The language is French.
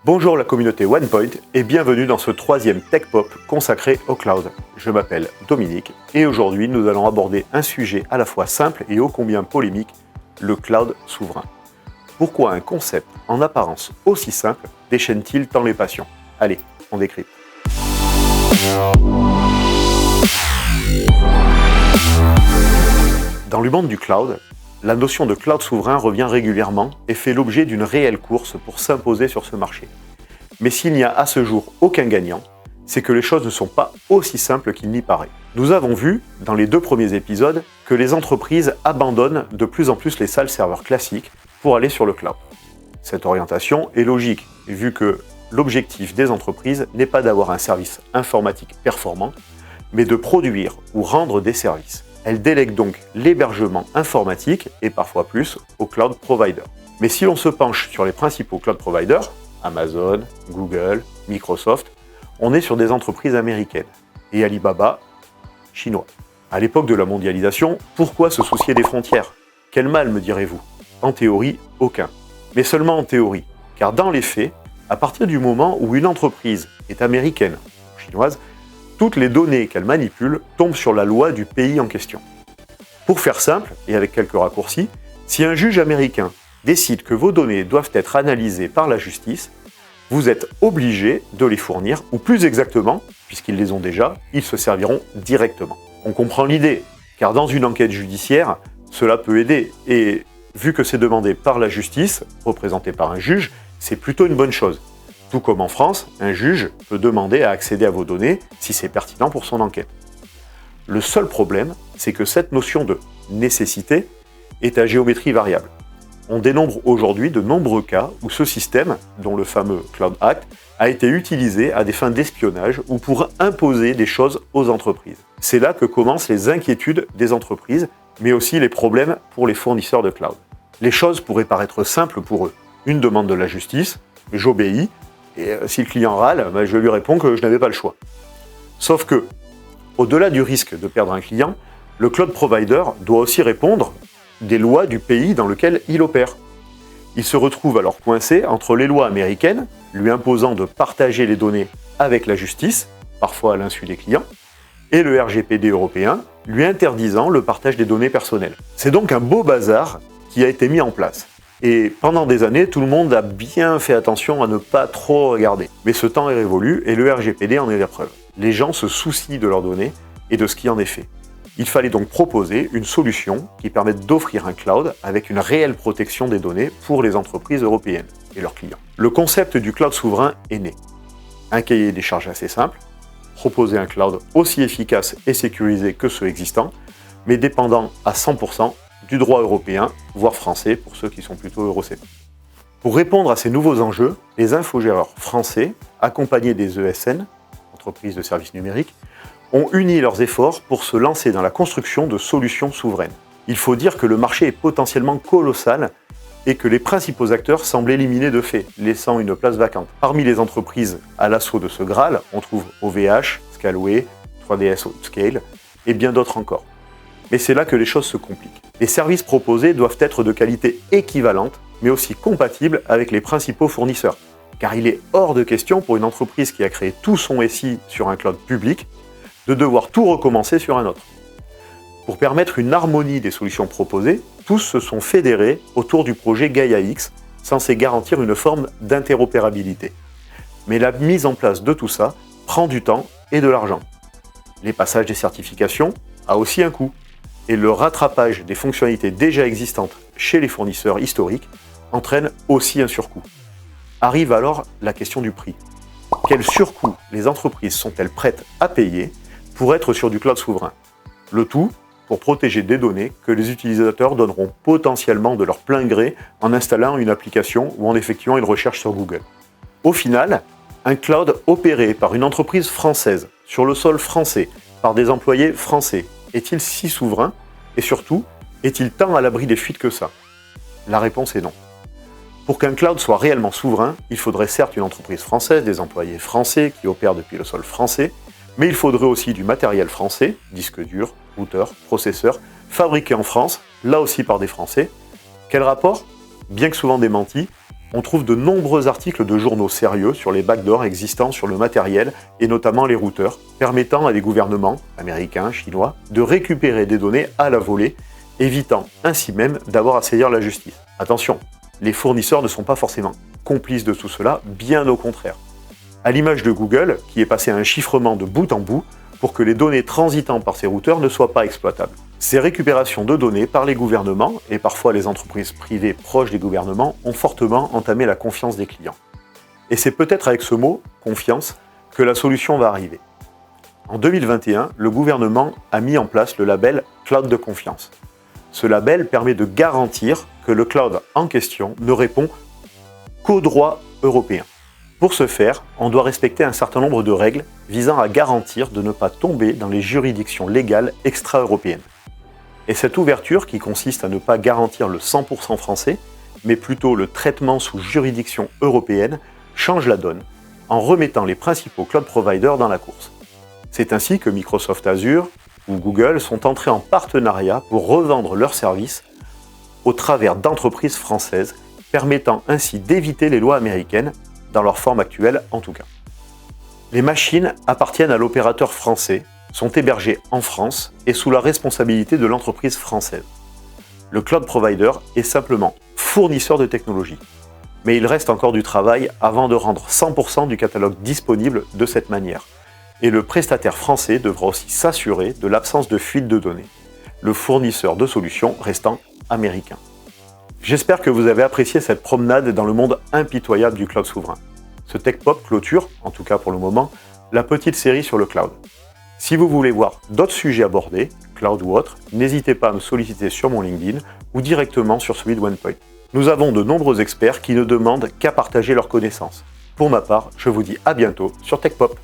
Bonjour la communauté OnePoint et bienvenue dans ce troisième Tech Pop consacré au cloud. Je m'appelle Dominique et aujourd'hui nous allons aborder un sujet à la fois simple et ô combien polémique, le cloud souverain. Pourquoi un concept en apparence aussi simple déchaîne-t-il tant les passions? Allez, on décrypte. Dans le monde du cloud, la notion de cloud souverain revient régulièrement et fait l'objet d'une réelle course pour s'imposer sur ce marché. Mais s'il n'y a à ce jour aucun gagnant, c'est que les choses ne sont pas aussi simples qu'il n'y paraît. Nous avons vu, dans les 2 premiers épisodes, que les entreprises abandonnent de plus en plus les salles serveurs classiques pour aller sur le cloud. Cette orientation est logique, vu que l'objectif des entreprises n'est pas d'avoir un service informatique performant, mais de produire ou rendre des services. Elles délèguent donc l'hébergement informatique, et parfois plus, aux cloud providers. Mais si l'on se penche sur les principaux cloud providers, Amazon, Google, Microsoft, on est sur des entreprises américaines, et Alibaba, chinois. À l'époque de la mondialisation, pourquoi se soucier des frontières? Quel mal, me direz-vous? En théorie, aucun. Mais seulement en théorie, car dans les faits, à partir du moment où une entreprise est américaine ou chinoise, toutes les données qu'elle manipule tombent sur la loi du pays en question. Pour faire simple, et avec quelques raccourcis, si un juge américain décide que vos données doivent être analysées par la justice, vous êtes obligé de les fournir, ou plus exactement, puisqu'ils les ont déjà, ils se serviront directement. On comprend l'idée, car dans une enquête judiciaire, cela peut aider, et vu que c'est demandé par la justice, représentée par un juge, c'est plutôt une bonne chose. Tout comme en France, un juge peut demander à accéder à vos données si c'est pertinent pour son enquête. Le seul problème, c'est que cette notion de nécessité est à géométrie variable. On dénombre aujourd'hui de nombreux cas où ce système, dont le fameux Cloud Act, a été utilisé à des fins d'espionnage ou pour imposer des choses aux entreprises. C'est là que commencent les inquiétudes des entreprises, mais aussi les problèmes pour les fournisseurs de cloud. Les choses pourraient paraître simples pour eux. Une demande de la justice, j'obéis, et si le client râle, je lui réponds que je n'avais pas le choix. Sauf que, au-delà du risque de perdre un client, le cloud provider doit aussi répondre des lois du pays dans lequel il opère. Il se retrouve alors coincé entre les lois américaines, lui imposant de partager les données avec la justice, parfois à l'insu des clients, et le RGPD européen, lui interdisant le partage des données personnelles. C'est donc un beau bazar qui a été mis en place. Et pendant des années, tout le monde a bien fait attention à ne pas trop regarder. Mais ce temps est révolu et le RGPD en est la preuve. Les gens se soucient de leurs données et de ce qui en est fait. Il fallait donc proposer une solution qui permette d'offrir un cloud avec une réelle protection des données pour les entreprises européennes et leurs clients. Le concept du cloud souverain est né. Un cahier des charges assez simple, proposer un cloud aussi efficace et sécurisé que ceux existants, mais dépendant à 100% du droit européen, voire français, pour ceux qui sont plutôt eurosceptiques. Pour répondre à ces nouveaux enjeux, les infogéreurs français, accompagnés des ESN, entreprises de services numériques, ont uni leurs efforts pour se lancer dans la construction de solutions souveraines. Il faut dire que le marché est potentiellement colossal et que les principaux acteurs semblent éliminés de fait, laissant une place vacante. Parmi les entreprises à l'assaut de ce Graal, on trouve OVH, Scaleway, 3DS Scale et bien d'autres encore. Mais c'est là que les choses se compliquent. Les services proposés doivent être de qualité équivalente, mais aussi compatibles avec les principaux fournisseurs. Car il est hors de question pour une entreprise qui a créé tout son SI sur un cloud public, de devoir tout recommencer sur un autre. Pour permettre une harmonie des solutions proposées, tous se sont fédérés autour du projet Gaia-X, censé garantir une forme d'interopérabilité. Mais la mise en place de tout ça prend du temps et de l'argent. Les passages des certifications a aussi un coût. Et le rattrapage des fonctionnalités déjà existantes chez les fournisseurs historiques entraîne aussi un surcoût. Arrive alors la question du prix. Quel surcoût les entreprises sont-elles prêtes à payer pour être sur du cloud souverain? Le tout pour protéger des données que les utilisateurs donneront potentiellement de leur plein gré en installant une application ou en effectuant une recherche sur Google. Au final, un cloud opéré par une entreprise française, sur le sol français, par des employés français, est-il si souverain? Et surtout, est-il tant à l'abri des fuites que ça? La réponse est non. Pour qu'un cloud soit réellement souverain, il faudrait certes une entreprise française, des employés français qui opèrent depuis le sol français, mais il faudrait aussi du matériel français, disques durs, routeurs, processeurs, fabriqués en France, là aussi par des Français. Quel rapport? Bien que souvent démenti, On trouve de nombreux articles de journaux sérieux sur les backdoors existants sur le matériel et notamment les routeurs, permettant à des gouvernements, américains, chinois, de récupérer des données à la volée, évitant ainsi même d'avoir à saisir la justice. Attention, les fournisseurs ne sont pas forcément complices de tout cela, bien au contraire. À l'image de Google, qui est passé à un chiffrement de bout en bout pour que les données transitant par ces routeurs ne soient pas exploitables. Ces récupérations de données par les gouvernements, et parfois les entreprises privées proches des gouvernements, ont fortement entamé la confiance des clients. Et c'est peut-être avec ce mot, confiance, que la solution va arriver. En 2021, le gouvernement a mis en place le label Cloud de confiance. Ce label permet de garantir que le cloud en question ne répond qu'au droit européen. Pour ce faire, on doit respecter un certain nombre de règles visant à garantir de ne pas tomber dans les juridictions légales extra-européennes. Et cette ouverture, qui consiste à ne pas garantir le 100% français, mais plutôt le traitement sous juridiction européenne, change la donne, en remettant les principaux cloud providers dans la course. C'est ainsi que Microsoft Azure ou Google sont entrés en partenariat pour revendre leurs services au travers d'entreprises françaises, permettant ainsi d'éviter les lois américaines, dans leur forme actuelle en tout cas. Les machines appartiennent à l'opérateur français, sont hébergées en France et sous la responsabilité de l'entreprise française. Le cloud provider est simplement fournisseur de technologie. Mais il reste encore du travail avant de rendre 100% du catalogue disponible de cette manière. Et le prestataire français devra aussi s'assurer de l'absence de fuite de données, le fournisseur de solutions restant américain. J'espère que vous avez apprécié cette promenade dans le monde impitoyable du cloud souverain. Ce TechPop clôture, en tout cas pour le moment, la petite série sur le cloud. Si vous voulez voir d'autres sujets abordés, cloud ou autres, n'hésitez pas à me solliciter sur mon LinkedIn ou directement sur celui de OnePoint. Nous avons de nombreux experts qui ne demandent qu'à partager leurs connaissances. Pour ma part, je vous dis à bientôt sur TechPop.